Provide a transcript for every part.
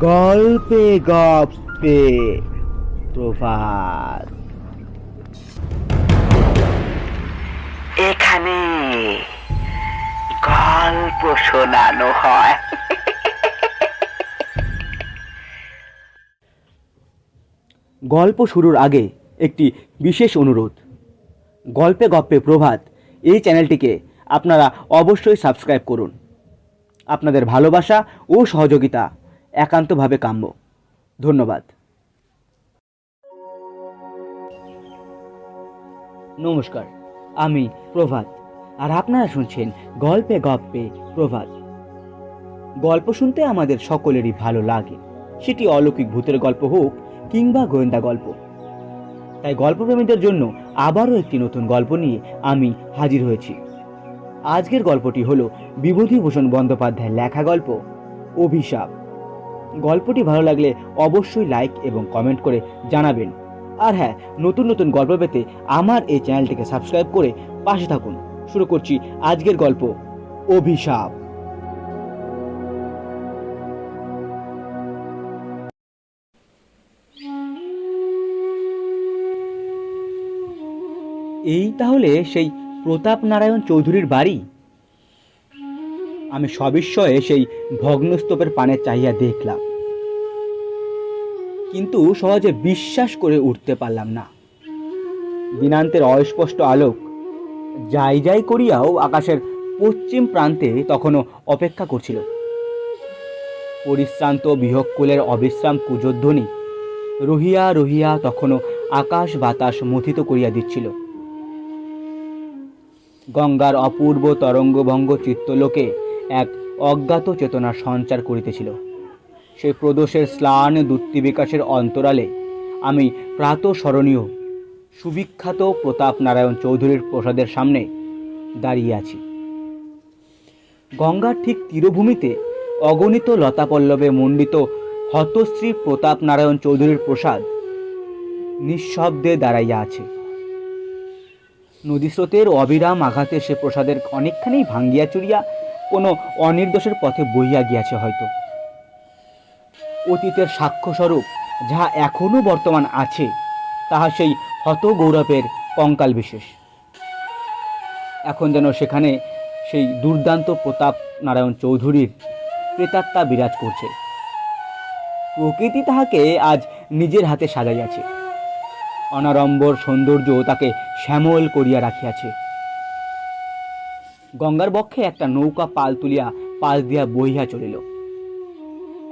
গল্পে গপ্পে প্রভাত। এখানে গল্প শোনানো হয়। গল্প শুরুর আগে একটি বিশেষ অনুরোধ, গল্পে গপ্পে প্রভাত এই চ্যানেলটিকে আপনারা অবশ্যই সাবস্ক্রাইব করুন। আপনাদের ভালোবাসা ও সহযোগিতা একান্তভাবে কাম্য। ধন্যবাদ। নমস্কার, আমি প্রভাত, আর আপনারা শুনছেন গল্পে গপ্পে প্রভাত। গল্প শুনতে আমাদের সকলেরই ভালো লাগে, সেটি অলৌকিক ভূতের গল্প হোক কিংবা গোয়েন্দা গল্প। তাই গল্পপ্রেমীদের জন্য আবারও একটি নতুন গল্প নিয়ে আমি হাজির হয়েছি। আজকের গল্পটি হলো বিভূতিভূষণ বন্দ্যোপাধ্যায়ের লেখা গল্প অভিশাপ। গল্পটি ভালো লাগলে অবশ্যই লাইক এবং কমেন্ট করে জানাবেন। আর হ্যাঁ, নতুন নতুন গল্প পেতে আমার এই চ্যানেলটিকে সাবস্ক্রাইব করে পাশে থাকুন। শুরু করছি আজকের গল্প অভিশাপ। এই তাহলে সেই প্রতাপ নারায়ণ চৌধুরীর বাড়ি। আমি সবিস্ময়ে সেই ভগ্নস্তূপের পানে চাহিয়া দেখলাম, কিন্তু সহজে বিশ্বাস করে উঠতে পারলাম না। দিনান্তের অস্পষ্ট আলোক যাই যাই করিয়াও আকাশের পশ্চিম প্রান্তে তখনও অপেক্ষা করছিল। পরিশ্রান্ত বিহকুলের অবিশ্রাম কুজধ্বনি রহিয়া রহিয়া তখনও আকাশ বাতাস মথিত করিয়া দিচ্ছিল। গঙ্গার অপূর্ব তরঙ্গভঙ্গ চিত্তলোকে এক অজ্ঞাত চেতনার সঞ্চার করিতেছিল। সেই প্রদোষের স্লান দূর্তি বিকাশের অন্তরালে আমি প্রাতঃস্মরণীয় সুবিখ্যাত প্রতাপ নারায়ণ চৌধুরীর প্রসাদের সামনে দাঁড়িয়ে আছি। গঙ্গার ঠিক তীরভূমিতে অগণিত লতাপল্লবে মণ্ডিত হতশ্রী প্রতাপ নারায়ণ চৌধুরীর প্রসাদ নিঃশব্দে দাঁড়াইয়া আছে। নদীস্রোতের অবিরাম আঘাতে সে প্রসাদের অনেকখানি ভাঙ্গিয়া চুরিয়া কোনো অনির্দোষের পথে বইয়া গিয়াছে হয়তো। অতীতের সাক্ষ্যস্বরূপ যাহা এখনও বর্তমান আছে, তাহা সেই হত গৌরবের কঙ্কাল বিশেষ। এখন যেন সেখানে সেই দুর্দান্ত প্রতাপ নারায়ণ চৌধুরীর প্রেতাত্মা বিরাজ করছে। প্রকৃতি তাহাকে আজ নিজের হাতে সাজাইয়াছে, অনাড়ম্বর সৌন্দর্য তাকে শ্যামল করিয়া রাখিয়াছে। গঙ্গার বক্ষে একটা নৌকা পাল তুলিয়া পাশ দিয়া বহিয়া চলিল।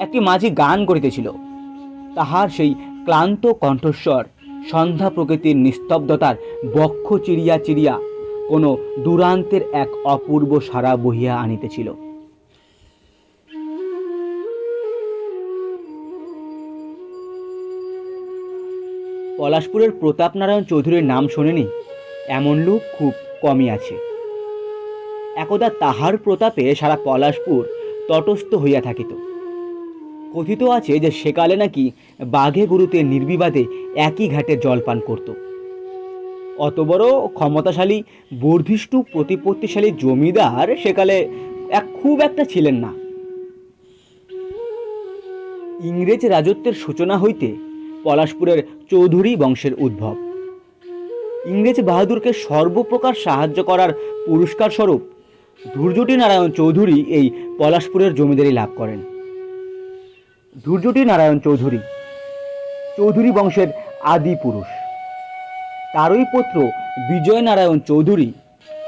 একটি মাঝি গান করিতেছিল, তাহার সেই ক্লান্ত কণ্ঠস্বর সন্ধ্যা প্রকৃতির নিস্তব্ধতার বক্ষ চিরিয়া চিরিয়া কোনো দূরান্তের এক অপূর্ব সারা বহিয়া আনিতেছিল। পলাশপুরের প্রতাপ নারায়ণ চৌধুরীর নাম শোনেনি এমন লোক খুব কমই আছে। একদা তাহার প্রতাপে সারা পলাশপুর তটস্থ হইয়া থাকিত। কথিত আছে যে সেকালে নাকি বাঘে গরুতে নির্বিবাদে একই ঘাটে জলপান করত। অত বড় ক্ষমতাশালী বর্ধিষ্ণু প্রতিপত্তিশালী জমিদার সেকালে খুব একটা ছিলেন না। ইংরেজ রাজত্বের সূচনা হইতে পলাশপুরের চৌধুরী বংশের উদ্ভব। ইংরেজ বাহাদুরকে সর্বপ্রকার সাহায্য করার পুরস্কার স্বরূপ ধূর্যটি নারায়ণ চৌধুরী এই পলাশপুরের জমিদারি লাভ করেন। ধূর্যটি নারায়ণ চৌধুরী চৌধুরী বংশের আদি পুরুষ। তারই পুত্র বিজয় নারায়ণ চৌধুরী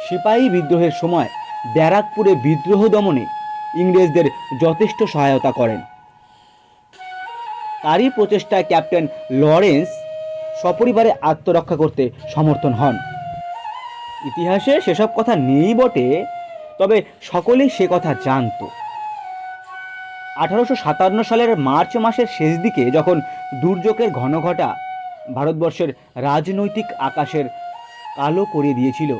সিপাহী বিদ্রোহের সময় ব্যারাকপুরে বিদ্রোহ দমনে ইংরেজদের যথেষ্ট সহায়তা করেন। তারই প্রচেষ্টায় ক্যাপ্টেন লরেন্স সপরিবারে আত্মরক্ষা করতে সমর্থন হন। ইতিহাসে সেসব কথা নেই বটে, তবে সকলেই সে কথা জানত। 1857 সালের মার্চ মাসের শেষ দিকে যখন দুর্যোগের ঘনঘটা ভারতবর্ষের রাজনৈতিক আকাশের কালো করে দিয়েছিল,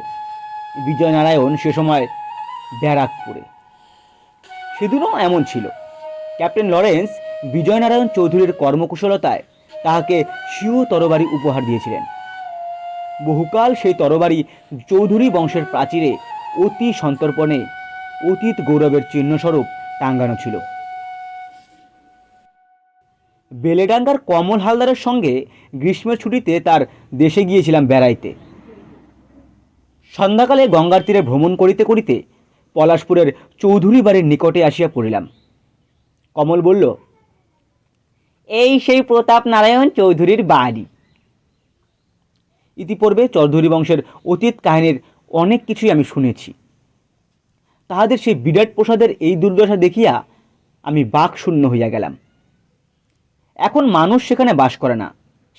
বিজয়নারায়ণ সে সময় ব্যারাকপুরে। সেদিনও এমন ছিল। ক্যাপ্টেন লরেন্স বিজয়নারায়ণ চৌধুরীর কর্মকুশলতায় তাহাকে স্বীয় তরবারি উপহার দিয়েছিলেন। বহুকাল সেই তরবারি চৌধুরী বংশের প্রাচীরে অতি সন্তর্পণে অতীত গৌরবের চিহ্নস্বরূপ টাঙ্গানো ছিল। বেলেডাঙ্গার কমল হালদারের সঙ্গে গ্রীষ্মের ছুটিতে তার দেশে গিয়েছিলাম বেড়াইতে। সন্ধ্যাকালে গঙ্গার তীরে ভ্রমণ করিতে করিতে পলাশপুরের চৌধুরী বাড়ির নিকটে আসিয়া পড়িলাম। কমল বলল, এই সেই প্রতাপ নারায়ণ চৌধুরীর বাড়ি। ইতিপূর্বে চৌধুরী বংশের অতীত কাহিনীর অনেক কিছুই আমি শুনেছি। তাহাদের সেই বিরাট প্রসাদের এই দুর্দশা দেখিয়া আমি বাকশূন্য হইয়া গেলাম। এখন মানুষ সেখানে বাস করে না,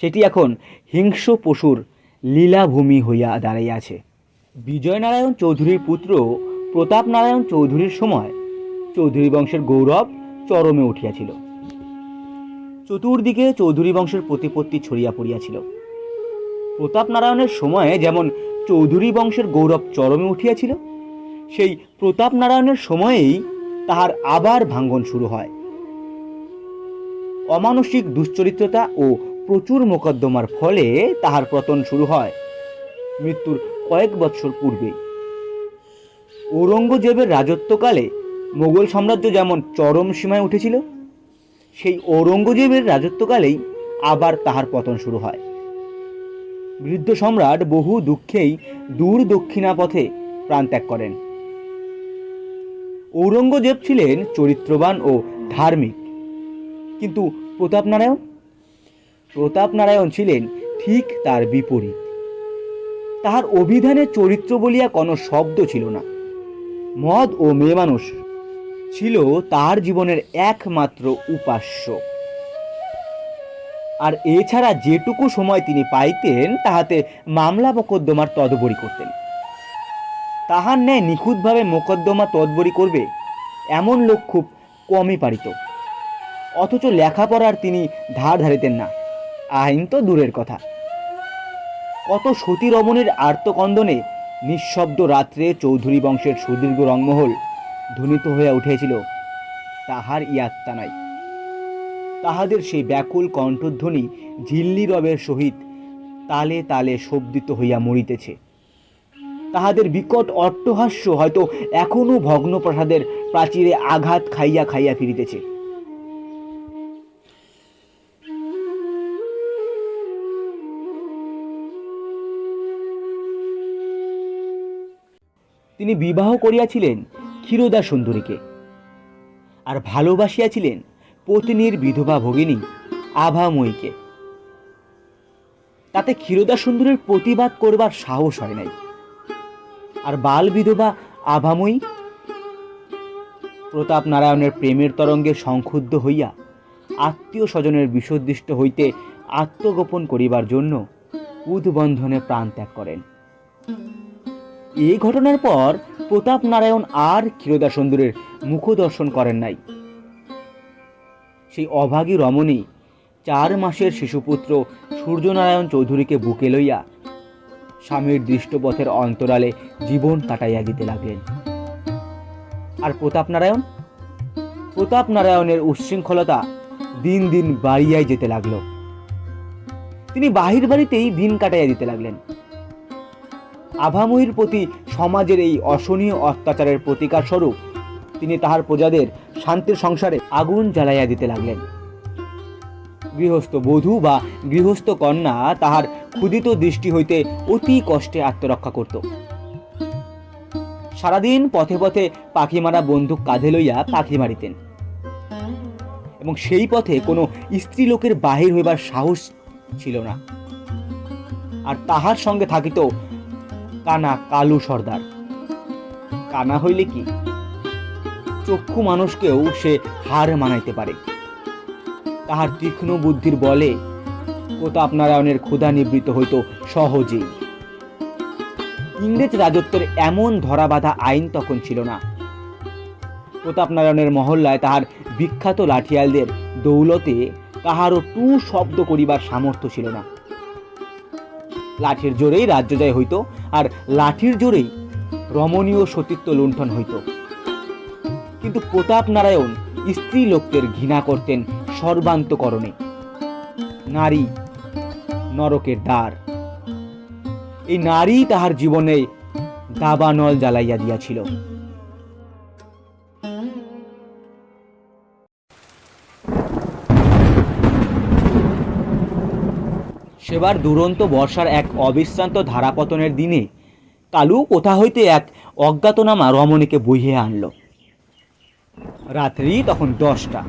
সেটি এখন হিংস্র পশুর লীলাভূমি হইয়া দাঁড়াইয়াছে। বিজয়নারায়ণ চৌধুরীর পুত্র প্রতাপ নারায়ণ চৌধুরীর সময় চৌধুরী বংশের গৌরব চরমে উঠিয়াছিল। চতুর্দিকে চৌধুরী বংশের প্রতিপত্তি ছড়িয়া পড়িয়াছিল। প্রতাপ নারায়ণের সময়ে যেমন চৌধুরী বংশের গৌরব চরমে উঠিয়াছিল, সেই প্রতাপ নারায়ণের সময়েই তাহার আবার ভাঙ্গন শুরু হয়। অমানসিক দুশ্চরিত্রতা ও প্রচুর মোকদ্দমার ফলে তাহার পতন শুরু হয় মৃত্যুর কয়েক বৎসর পূর্বেই। ঔরঙ্গজেবের রাজত্বকালে মোগল সাম্রাজ্য যেমন চরম সীমায় উঠেছিল, সেই ঔরঙ্গজেবের রাজত্বকালেই আবার তাহার পতন শুরু হয়। বৃদ্ধ সম্রাট বহু দুঃখেই দূর দক্ষিণা পথে প্রাণত্যাগ করেন। ঔরঙ্গজেব ছিলেন চরিত্রবান ও ধার্মিক, কিন্তু প্রতাপ নারায়ণ ছিলেন ঠিক তার বিপরীত। তাহার অভিধানে চরিত্র বলিয়া কোনো শব্দ ছিল না। মদ ও মেয়ে মানুষ ছিল তার জীবনের একমাত্র উপাস্য। আর এছাড়া যেটুকু সময় তিনি পাইতেন তাহাতে মামলা মোকদ্দমার তদবরি করতেন। তাহার ন্যায় নিখুঁতভাবে মোকদ্দমা তদবরি করবে এমন লোক খুব কমই পারিত। অথচ লেখাপড়ার তিনি ধার ধারিতেন না, আইন তো দূরের কথা। কত সতী রমণীর আর্তকন্দনে নিঃশব্দ রাত্রে চৌধুরী বংশের সুদীর্ঘ রংমহল ধ্বনিত হইয়া উঠেছিল, তাহার ইয়াত্তা নাই। তাহাদের সেই ব্যাকুল কণ্ঠধ্বনি ঝিল্লি রবের সহিত তালে তালে শব্দিত হইয়া মরিতেছে। তাহাদের বিকট অট্টহাস্য হয়তো এখনো ভগ্ন প্রাসাদের প্রাচীরে আঘাত খাইয়া খাইয়া ফিরিতেছে। তিনি বিবাহ করিয়াছিলেন ক্ষীরোদা সুন্দরীকে, আর ভালোবাসিয়াছিলেন পত্নীর বিধবা ভগিনী আভাময়ীকে। তাতে ক্ষীরোদা সুন্দরীর প্রতিবাদ করবার সাহস হয় নাই। আর বাল বিধবা আভাময়ী প্রতাপ নারায়ণের প্রেমের তরঙ্গে সংক্ষুব্ধ হইয়া আত্মীয় স্বজনের বিষোদ্দিষ্ট হইতে আত্মগোপন করিবার জন্য উদ্বন্ধনে প্রাণ ত্যাগ করেন। এই ঘটনার পর প্রতাপ নারায়ণ আর ক্ষীরোদা সুন্দরীর মুখ দর্শন করেন নাই। সেই অভাগী রমণী 4 মাসের শিশুপুত্র সূর্যনারায়ণ চৌধুরীকে বুকে লইয়া স্বামীর দৃষ্টপথের অন্তরালে জীবন কাটাইয়া দিতে লাগলেন। আর প্রতাপ নারায়ণের উচ্ছৃঙ্খলতা দিন দিন বাড়িয়াই যেতে লাগলো। তিনি বাহির বাড়িতেই দিন কাটাইয়া দিতে লাগলেন। আভাময়ীর প্রতি সমাজের এই অসহনীয় অত্যাচারের প্রতিকার স্বরূপ তিনি তাহার প্রজাদের শান্তির সংসারে আগুন জ্বালাইয়া দিতে লাগলেন। গৃহস্থ বধূ বা গৃহস্থ কন্যা তাহার ক্ষুধিত দৃষ্টি হইতে অতি কষ্টে আত্মরক্ষা করত। সারাদিন পথে পথে পাখি মারা বন্দুক কাঁধে লইয়া পাখি মারিতেন, এবং সেই পথে কোনো স্ত্রী লোকের বাহির হইবার সাহস ছিল না। আর তাহার সঙ্গে থাকিত কানা কালু সর্দার। কানা হইলে কি, চক্ষু মানুষকেও সে হার মানাইতে পারে। তাহার তীক্ষ্ণ বুদ্ধির বলে প্রতাপ নারায়ণের ক্ষুধা নিবৃত্ত হইত সহজেই। ইংরেজ রাজত্বের এমন ধরাবাঁধা আইন তখন ছিল না। প্রতাপ নারায়ণের মহল্লায় তাহার বিখ্যাত লাঠিয়ালদের দৌলতে কাহারও টু শব্দ করিবার সামর্থ্য ছিল না। লাঠির জোরেই রাজ্য জয় হইত, আর লাঠির জোরেই রমণীয় সতীত্ব লুণ্ঠন হইত। কিন্তু প্রতাপ নারায়ণ স্ত্রী লোকদের ঘৃণা করতেন সর্বান্তকরণে। নারী নরকের দ্বার, এই নারী তাহার জীবনে দাবানল জ্বালাইয়া দিয়াছিল। সেবার দুরন্ত বর্ষার এক অবিশ্রান্ত ধারাপতনের দিনে কালু কোথা হইতে এক অজ্ঞাতনামা রমণীকে বইয়ে আনল। রাত্রি তখন 10টা।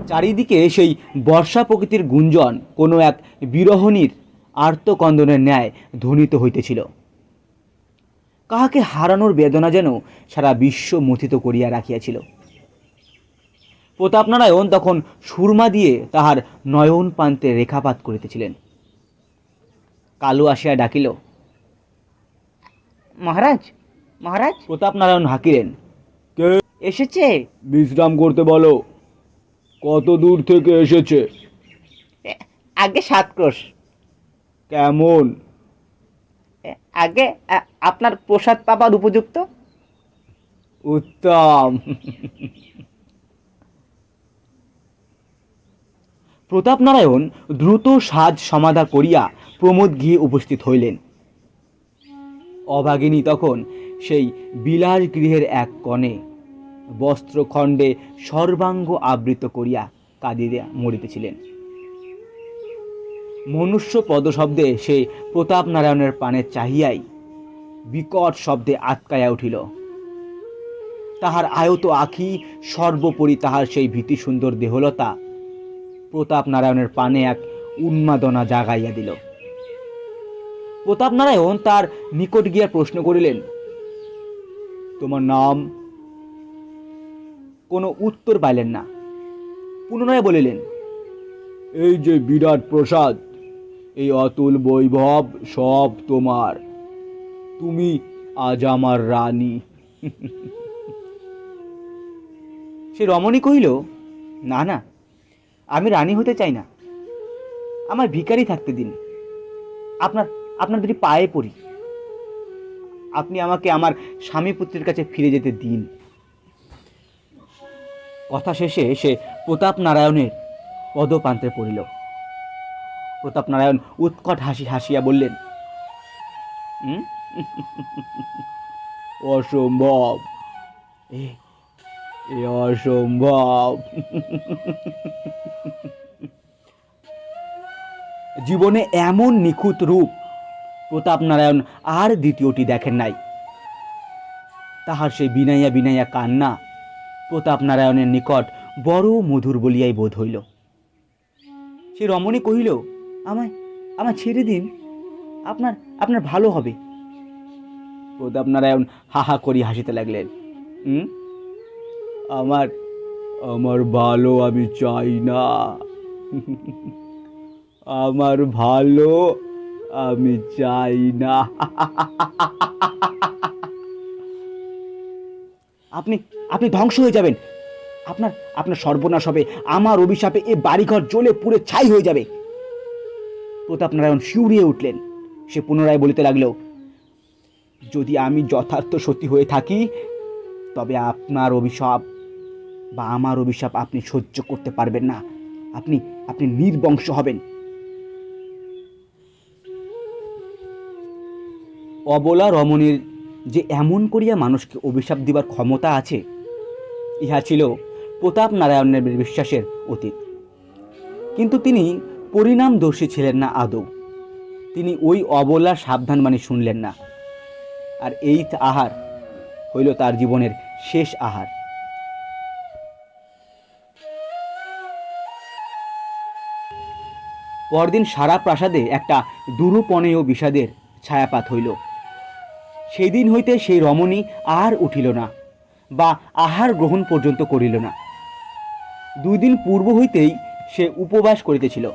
চারিদিকে সেই বর্ষা প্রকৃতির গুঞ্জন কোনো এক বিরহণীর আর্তকন্দনের ন্যায় ধ্বনিত হইতেছিল। কাহাকে হারানোর বেদনা যেন সারা বিশ্ব মথিত করিয়া রাখিয়াছিল। প্রতাপনারায়ণ তখন সুরমা দিয়ে তাহার নয়ন প্রান্তে রেখাপাত করিতেছিলেন। কালু আসিয়া ডাকিল, মহারাজ, মহারাজ। প্রতাপনারায়ণ হাঁকিলেন, কে এসেছে? বিশ্রাম করতে বলো। কত দূর থেকে এসেছে? আগে 7 ক্রোশ। কেমন? আগে আপনার প্রসাদ পাবার উপযুক্ত। উত্তম। প্রতাপনারায়ণ দ্রুত সাজ সমাধা করিয়া প্রমোদ গৃহে উপস্থিত হইলেন। অভাগিনী তখন সেই বিলাস গৃহের এক কোণে বস্ত্রখণ্ডে সর্বাঙ্গ আবৃত করিয়া কাঁদিয়া মরিতেছিলেন। মনুষ্য পদশব্দে সে প্রতাপনারায়ণের পানে চাহিয়াই বিকট শব্দে আটকাইয়া উঠিল। তাহার আয়ত আখি, সর্বোপরি তাহার সেই ভীতি সুন্দর দেহলতা প্রতাপনারায়ণের পানে এক উন্মাদনা জাগাইয়া দিল। প্রতাপনারায়ণ তার নিকট গিয়া প্রশ্ন করিলেন, তোমার নাম? কোনো উত্তর পাইলেন না। পুনরায় বলিলেন, এই যে বিরাট প্রসাদ, এই অতুল বৈভব সব তোমার। তুমি আজ আমার রানী। সে রমণী কহিল, না না, আমি রানী হতে চাই না, আমার ভিখারি থাকতে দিন। আপনার দুটি পায়ে পড়ি, আপনি আমাকে আমার স্বামী পুত্রের কাছে ফিরে যেতে দিন। কথা শেষে সে প্রতাপনারায়ণের পদপ্রান্তে পড়িল। প্রতাপনারায়ণ উৎকট হাসি হাসিয়া বললেন, অসম্ভব, এ অসম্ভব। জীবনে এমন নিখুঁত রূপ প্রতাপনারায়ণ আর দ্বিতীয়টি দেখেন নাই। তাহার সেই বিনাইয়া বিনাইয়া কান্না প্রতাপনারায়ণের নিকট বড় মধুর বলিয়াই বোধ হইল। সে রমণী কহিল, আমায় ছেড়ে দিন, আপনার ভালো হবে। প্রতাপনারায়ণ হাহা করি হাসিতে লাগলেন, আমার ভালো আমি চাই না, আমার ভালো আমি চাই না। আপনি ধ্বংস হয়ে যাবেন, আপনার সর্বনাশ হবে, আমার অভিশাপে এ বাড়িঘর জ্বলে পুড়ে ছাই হয়ে যাবে। প্রতাপনারায়ণ শিউরিয়ে উঠলেন। সে পুনরায় বলিতে লাগল, যদি আমি যথার্থ সত্যি হয়ে থাকি, তবে আপনার অভিশাপ বা আমার অভিশাপ আপনি সহ্য করতে পারবেন না, আপনি নির্বংশ হবেন। অবলা রমণীর যে এমন করিয়া মানুষকে অভিশাপ দিবার ক্ষমতা আছে, ইহা ছিল প্রতাপনারায়ণের বিশ্বাসের অতীত। কিন্তু তিনি পরিণামদর্শী ছিলেন না আদৌ। তিনি ওই অবলার সাবধানবাণী শুনলেন না, আর এই আহার হইল তার জীবনের শেষ আহার। পরদিন সারা প্রাসাদে একটা দুরূপনেয় বিষাদের ছায়াপাত হইল। সেই দিন হইতে সেই রমণী আর উঠিল না বা আহার গ্রহণ পর্যন্ত করিল না। 2 দিন পূর্ব হইতেই সে উপবাস করিতেছিল।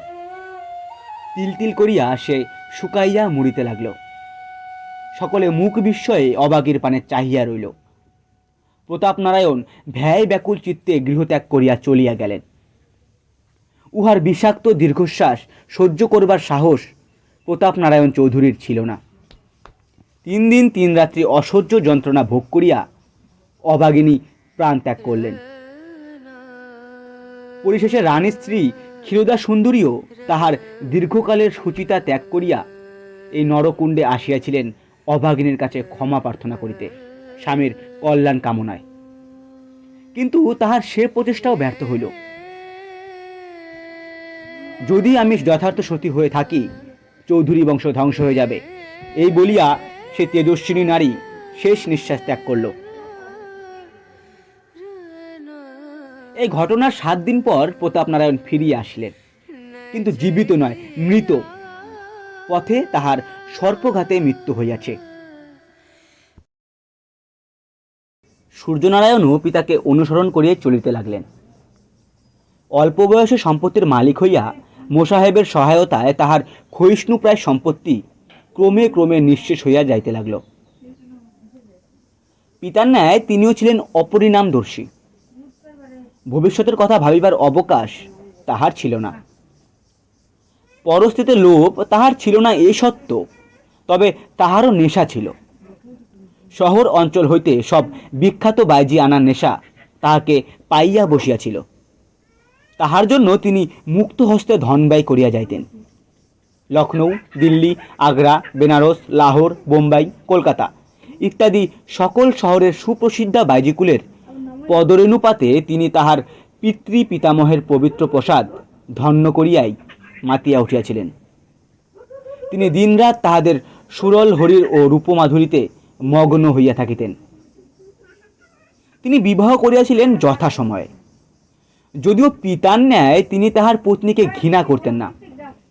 তিল তিল করিয়া সে শুকাইয়া মরিতে লাগল। সকলে মুখ বিস্ময়ে অবাগীর পানে চাহিয়া রইল। প্রতাপনারায়ণ ভ্যায় ব্যাকুল চিত্তে গৃহত্যাগ করিয়া চলিয়া গেলেন। উহার বিষাক্ত দীর্ঘশ্বাস সহ্য করবার সাহস প্রতাপনারায়ণ চৌধুরীর ছিল না। 3 দিন 3 রাত্রি অসহ্য যন্ত্রণা ভোগ করিয়া অভাগিনী প্রাণ ত্যাগ করলেন। পরিশেষে রানী স্ত্রী ক্ষীরোদা সুন্দরীও তাহার দীর্ঘকালের সুচিতা ত্যাগ করিয়া এই নরকুণ্ডে আসিয়াছিলেন অভাগিনীর কাছে ক্ষমা প্রার্থনা করিতে, স্বামীর কল্যাণ কামনায়। কিন্তু তাহার সে প্রচেষ্টাও ব্যর্থ হইল। যদি আমি যথার্থ সতী হয়ে থাকি, চৌধুরী বংশ ধ্বংস হয়ে যাবে। এই বলিয়া সে তেজস্বিনী নারী শেষ নিঃশ্বাস ত্যাগ করল। এই ঘটনার 7 দিন পর প্রতাপনারায়ণ ফিরিয়া আসলেন, কিন্তু জীবিত নয়, মৃত। পথে তাহার সর্পঘাতে মৃত্যু হইয়াছে। সূর্যনারায়ণও পিতাকে অনুসরণ করিয়া চলিতে লাগলেন। অল্প বয়সে সম্পত্তির মালিক হইয়া মোসাহেবের সহায়তায় তাহার ক্ষয়িষ্ণুপ্রায় সম্পত্তি ক্রমে ক্রমে নিঃশেষ হইয়া যাইতে লাগল। পিতার ন্যায় তিনিও ছিলেন অপরিণামদর্শী। ভবিষ্যতের কথা ভাবিবার অবকাশ তাহার ছিল না। পরস্থিতে লোভ তাহার ছিল না এ সত্য, তবে তাহারও নেশা ছিল। শহর অঞ্চল হইতে সব বিখ্যাত বাইজি আনার নেশা তাহাকে পাইয়া বসিয়াছিল। তাহার জন্য তিনি মুক্ত হস্তে ধন ব্যয় করিয়া যাইতেন। লখনৌ, দিল্লি, আগ্রা, বেনারস, লাহোর, বোম্বাই, কলকাতা ইত্যাদি সকল শহরের সুপ্রসিদ্ধা বাইজিকুলের পদরেণুপাতে তিনি তাহার পিতৃ পিতামহের পবিত্র প্রসাদ ধন্য করিয়াই মাতিয়া উঠিয়াছিলেন। তিনি দিনরাত তাহাদের সুরল হরির ও রূপমাধুরীতে মগ্ন হইয়া থাকিতেন। তিনি বিবাহ করিয়াছিলেন যথাসময়ে। যদিও পিতার ন্যায় তিনি তাহার পত্নীকে ঘৃণা করতেন না,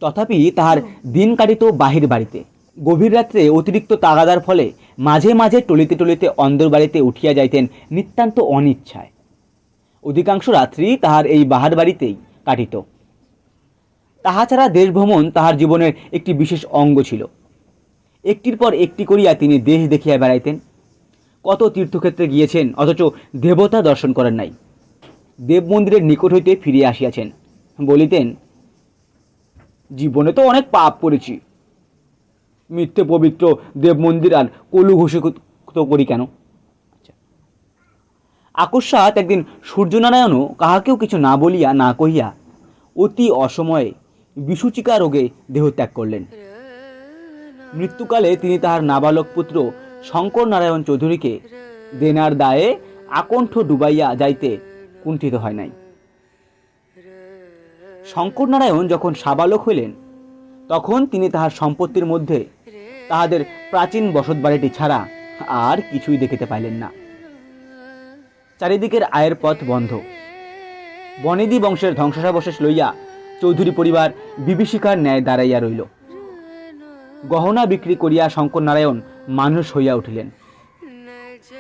তথাপি তাহার দিন কাটিত বাহির বাড়িতে। গভীর রাত্রে অতিরিক্ত তাগাদার ফলে মাঝে মাঝে টলিতে টলিতে অন্দর বাড়িতে উঠিয়া যাইতেন নিতান্ত অনিচ্ছায়। অধিকাংশ রাত্রি তাহার এই বাহার বাড়িতেই কাটিত। তাহা ছাড়া দেশ ভ্রমণ তাহার জীবনের একটি বিশেষ অঙ্গ ছিল। একটির পর একটি করিয়া তিনি দেশ দেখিয়া বেড়াইতেন। কত তীর্থক্ষেত্রে গিয়েছেন, অথচ দেবতা দর্শন করেন নাই। দেব মন্দিরের নিকট হইতে ফিরিয়া আসিয়াছেন, বলিতেন, জীবনে তো অনেক পাপ করেছি, মিথ্যে পবিত্র দেব মন্দির আর কলু ঘোষিত করি কেন? আকস্মাৎ একদিন সূর্যনারায়ণও কাহাকেও কিছু না বলিয়া না কহিয়া অতি অসময়ে বিসূচিকা রোগে দেহত্যাগ করলেন। মৃত্যুকালে তিনি তাহার নাবালক পুত্র শঙ্কর নারায়ণ চৌধুরীকে দেনার দায়ে আকণ্ঠ ডুবাইয়া যাইতে কুণ্ঠিত হয় নাই। শঙ্কর নারায়ণ যখন সাবালক হইলেন, তখন তিনি তাহার সম্পত্তির মধ্যে তাহাদের প্রাচীন বসতবাড়িটি ছাড়া আর কিছুই দেখিতে পাইলেন না। চারিদিকের আয়ের পথ বন্ধ। বনেদি বংশের ধ্বংসাবশেষ লইয়া চৌধুরী পরিবার বিভীষিকার ন্যায় দাঁড়াইয়া রইল। গহনা বিক্রি করিয়া শঙ্কর নারায়ণ মানুষ হইয়া উঠিলেন।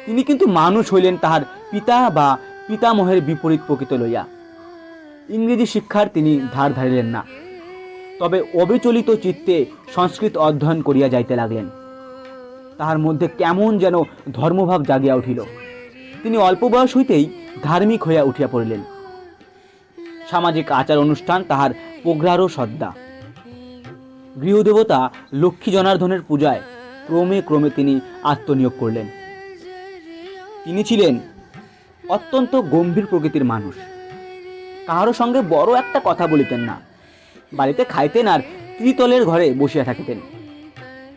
তিনি কিন্তু মানুষ হইলেন তাহার পিতা বা পিতামহের বিপরীত প্রকৃত লইয়া। ইংরেজি শিক্ষার তিনি ধার ধারিলেন না, তবে অবিচলিত চিত্তে সংস্কৃত অধ্যয়ন করিয়া যাইতে লাগলেন। তাহার মধ্যে কেমন যেন ধর্মভাব জাগিয়া উঠিল। তিনি অল্প বয়স হইতেই ধার্মিক হইয়া উঠিয়া পড়িলেন। সামাজিক আচার অনুষ্ঠান তাহার প্রগাঢ় শ্রদ্ধা। গৃহদেবতা লক্ষ্মী জনার্দনের পূজায় ক্রমে ক্রমে তিনি আত্মনিয়োগ করলেন। তিনি ছিলেন অত্যন্ত গম্ভীর প্রকৃতির মানুষ। কাহারও সঙ্গে বড় একটা কথা বলিতেন না। বাড়িতে খাইতেন আর ত্রিতলের ঘরে বসিয়া থাকিতেন,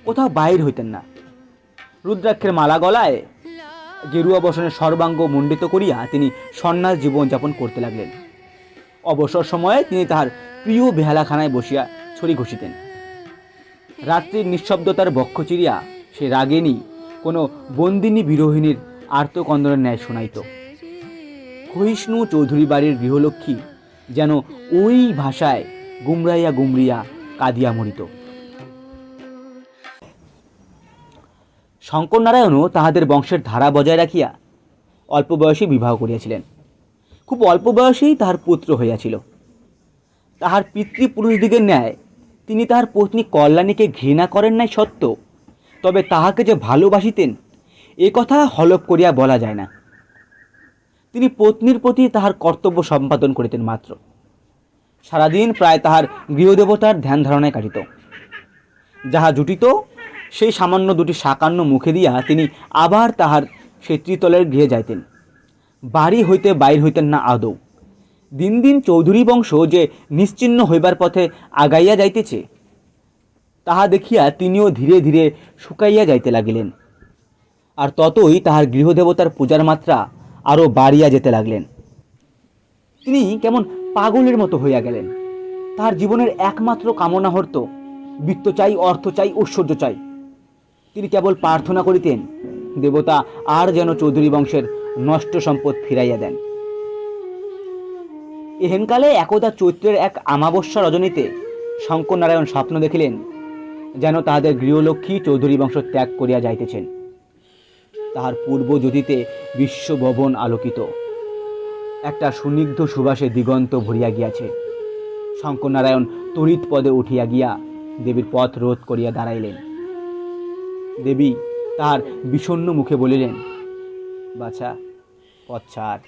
কোথাও বাহির হইতেন না। রুদ্রাক্ষের মালা গলায় গেরুয়া বসনের সর্বাঙ্গ মণ্ডিত করিয়া তিনি সন্ন্যাস জীবনযাপন করতে লাগলেন। অবসর সময়ে তিনি তাহার প্রিয় বেহালাখানায় বসিয়া ছড়ি ঘষিতেন। রাত্রির নিঃশব্দতার বক্ষ চিরিয়া সে রাগিনী কোনো বন্দিনী বিরোহিণীর আর্তকন্দনের ন্যায় শোনাইত। ক্ষয়িষ্ণু চৌধুরী বাড়ির গৃহলক্ষ্মী যেন ওই ভাষায় গুমরাইয়া গুমরিয়া কাঁদিয়া মরিত। শঙ্কর নারায়ণও তাহাদের বংশের ধারা বজায় রাখিয়া অল্প বয়সে বিবাহ করিয়াছিলেন। খুব অল্প বয়সেই তাহার পুত্র হইয়াছিল। তাহার পিতৃপুরুষদিগের ন্যায় তিনি তাহার পত্নী কল্যাণীকে ঘৃণা করেন নাই সত্য, তবে তাহাকে যে ভালোবাসিতেন এ কথা হলফ করিয়া বলা যায় না। তিনি পত্নীর প্রতি তাহার কর্তব্য সম্পাদন করিতেন মাত্র। সারাদিন প্রায় তাহার গৃহদেবতার ধ্যান ধারণায় কাটিত। যাহা জুটিত সেই সামান্য দুটি সাকান্ন মুখে দিয়া তিনি আবার তাহার সেই ত্রিতলের গৃহে যাইতেন। বাড়ি হইতে বাইর হইতেন না আদৌ। দিন দিন চৌধুরী বংশ যে নিশ্চিহ্ন হইবার পথে আগাইয়া যাইতেছে, তাহা দেখিয়া তিনিও ধীরে ধীরে শুকাইয়া যাইতে লাগিলেন। আর ততই তাহার গৃহদেবতার পূজার মাত্রা আরও বাড়িয়া যেতে লাগলেন। তিনি কেমন পাগলের মতো হইয়া গেলেন। তার জীবনের একমাত্র কামনা হতো বৃত্ত চাই, অর্থ চাই, ঐশ্বর্য চাই। তিনি কেবল প্রার্থনা করিতেন দেবতা আর যেন চৌধুরী বংশের নষ্ট সম্পদ ফিরাইয়া দেন। এহেনকালে একদা চৈত্রের এক আমাবস্যা রজনীতে শঙ্কর নারায়ণ স্বপ্ন দেখিলেন যেন তাহাদের গৃহলক্ষ্মী চৌধুরী বংশ ত্যাগ করিয়া যাইতেছেন। তাহার পূর্ব জ্যোতিতে বিশ্বভবন আলোকিত, একটা সুনিগ্ধ সুবাসে দিগন্ত ভরিয়া গিয়াছে। শঙ্কর নারায়ণ তড়িৎ পদে উঠিয়া গিয়া দেবীর পথ রোধ করিয়া দাঁড়াইলেন। দেবী তাহার বিষণ্ণ মুখে বলিলেন, বাছা, পথ ছাড়,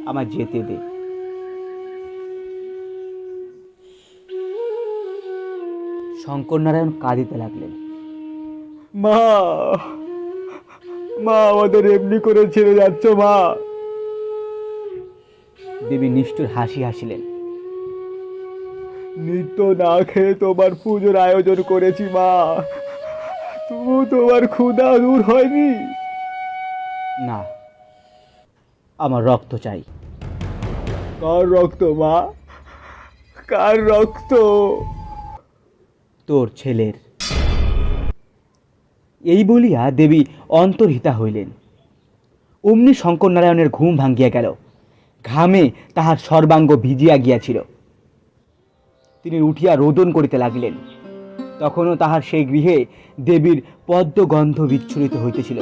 আমার যেতে দে। শঙ্কর নারায়ণ কাঁদিতে লাগলেন। মা, মা, আমাদের এমনি করে ছেড়ে যাচ্ছ মা। দেবী নিষ্ঠুর হাসি হাসিলেন। নিত্য না খেয়ে তোমার পুজোর আয়োজন করেছি মা, তবু তোমার ক্ষুধা দূর হয়নি। না, আমার রক্ত চাই। কার রক্ত মা, কার রক্ত? তোর ছেলের। এই বলিয়া দেবী অন্তর্হিতা হইলেন। অমনি শঙ্কর নারায়ণের ঘুম ভাঙ্গিয়া গেল। ঘামে তাহার সর্বাঙ্গ ভিজিয়া গিয়াছিল। তিনি উঠিয়া রোদন করিতে লাগিলেন। তখনও তাহার সেই গৃহে দেবীর পদ্মগন্ধ বিচ্ছুরিত হইতেছিল।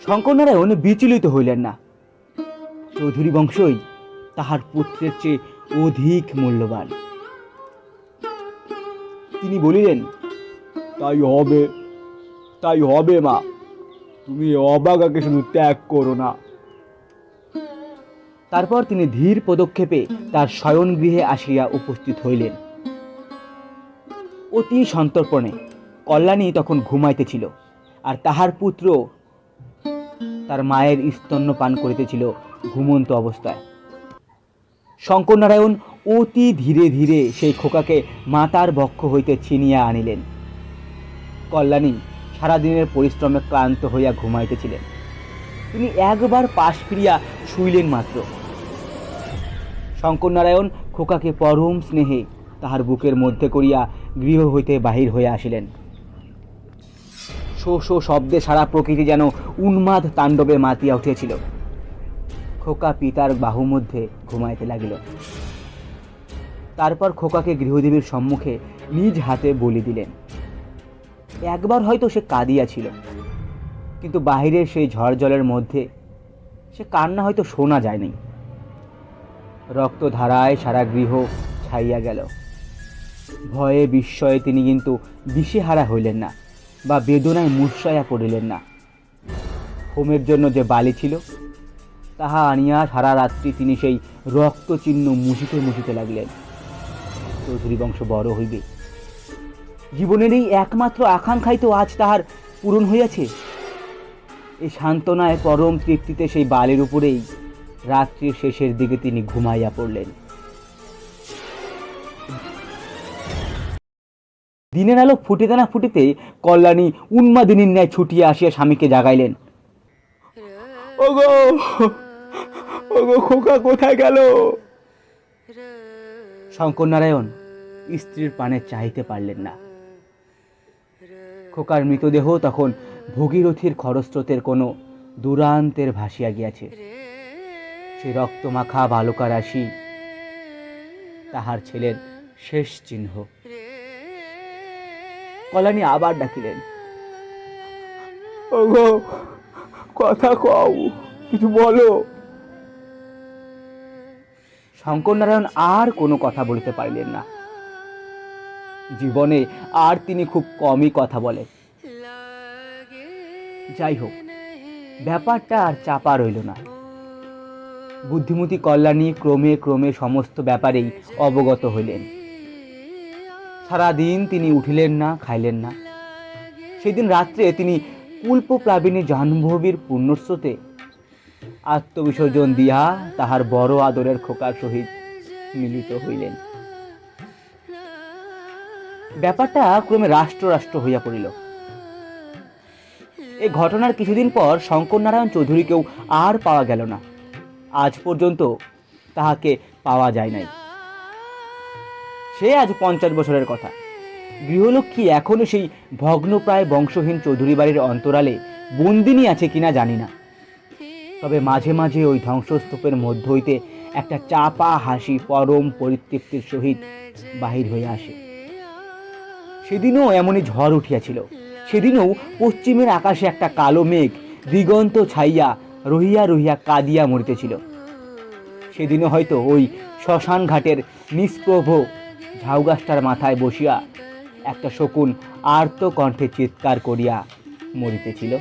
শঙ্কর নারায়ণ বিচলিত হইলেন না। চৌধুরী বংশই তাহার পুত্রের চেয়ে অধিক মূল্যবান। তিনি বলিলেন, তাই হবে, তাই হবে মা, তুমি অবাগাকে শুধু ত্যাগ করো না। তারপর তিনি ধীর পদক্ষেপে তার শয়ন গৃহে আসিয়া উপস্থিত হইলেন। অতি সন্তর্পণে কল্যাণী তখন ঘুমাইতেছিল, আর তাহার পুত্র তার মায়ের স্তন্য পান করিতেছিল ঘুমন্ত অবস্থায়। শঙ্কর নারায়ণ অতি ধীরে ধীরে সেই খোকাকে মাতার বক্ষ হইতে ছিনিয়া আনিলেন। কল্যাণী সারাদিনের পরিশ্রমে ক্লান্ত হইয়া ঘুমাইতেছিলেন। তিনি একবার পাশ ফিরিয়া শুইলেন মাত্র। শঙ্কর নারায়ণ খোকাকে পরম স্নেহে তাহার বুকের মধ্যে করিয়া গৃহ হইতে বাহির হইয়া আসিলেন। শো শো শব্দে সারা প্রকৃতি যেন উন্মাদ তাণ্ডবে মাতিয়া উঠিয়াছিল। খোকা পিতার বাহু মধ্যে ঘুমাইতে লাগিল। তারপর খোকাকে গৃহদেবীর সম্মুখে নিজ হাতে বলি দিলেন। একবার হয়তো সে কাঁদিয়াছিল, কিন্তু বাহিরের সেই ঝড় জলের মধ্যে সে কান্না হয়তো শোনা যায়নি। রক্তধারায় সারা গৃহ ছাইয়া গেল। ভয়ে বিস্ময়ে তিনি কিন্তু দিশেহারা হইলেন না, বা বেদনায় মূর্ছায়া পড়িলেন না। হোমের জন্য যে বালি ছিল তাহা আনিয়া সারা রাত্রি তিনি সেই রক্তচিহ্ন মুছিতে মুছিতে লাগলেন। চৌধুরী বংশ বড় হইবে, জীবনের এই একমাত্র আকাঙ্ক্ষাই তো আজ তাহার পূরণ হইয়াছে। এই সান্ত্বনায় পরম তৃপ্তিতে সেই বালির উপরেই রাত্রির শেষের দিকে তিনি ঘুমাইয়া পড়লেন। দিনের আলো ফুটিতে না ফুটিতে কল্যাণী উন্মাদিনীর ন্যায় ছুটিয়া আসিয়া স্বামীকে জাগাইলেন। ওগো, ওগো, খোকা কোথায় গেল? শঙ্কর নারায়ণ স্ত্রীর পানে চাইতে পারলেন না। খোকার মৃতদেহ তখন ভগীরথীর খরস্রোতের কোনো দূরান্তের ভাসিয়া গিয়াছে। সে রক্তমাখা বালুকা রাশি তাহার ছেলের শেষ চিহ্ন। কল্যাণী আবার ডাকিলেন, ওগো, কথা কও, কিছু বলো। শঙ্কর নারায়ণ আর কোনো কথা বলিতে পারিলেন না। জীবনে আর তিনি খুব কমই কথা বলেন। যাই হোক, ব্যাপারটা আর চাপা রইল না। বুদ্ধিমতী কল্যাণী ক্রমে ক্রমে সমস্ত ব্যাপারেই অবগত হইলেন। সারাদিন তিনি উঠিলেন না, খাইলেন না। সেদিন রাত্রে তিনি কুল্পপ্লাবিনী জাহ্নবীর পুণ্যস্রোতে আত্মবিসর্জন দিয়া তাহার বড় আদরের খোকার সহিত মিলিত হইলেন। ব্যাপারটা ক্রমে রাষ্ট্র রাষ্ট্র হইয়া পড়িল। এই ঘটনার কিছুদিন পর শঙ্কর নারায়ণ চৌধুরীকেও আর পাওয়া গেল না। আজ পর্যন্ত তাহাকে পাওয়া যায় নাই। সে আজ 50 বছরের কথা। গৃহলক্ষ্মী এখনো সেই ভগ্নপ্রায় বংশহীন চৌধুরী বাড়ির অন্তরালে বন্দিনী আছে কিনা জানি না, তবে মাঝে মাঝে ওই ধ্বংসস্তূপের মধ্য হইতে একটা চাপা হাসি পরম পরিতৃপ্তির সহিত বাহির হয়ে আসে। সেদিনও এমনই ঝড় উঠিয়াছিল। সেদিনও পশ্চিমের আকাশে একটা কালো মেঘ দিগন্ত ছাইয়া রহিয়া রহিয়া কাঁদিয়া মরিতেছিল। সেদিনও হয়তো ওই শ্মশান ঘাটের নিষ্প্রভ ঝাউগাছটার মাথায় বসিয়া একটা শকুন আর্ত কণ্ঠে চিৎকার করিয়া মরিতেছিল।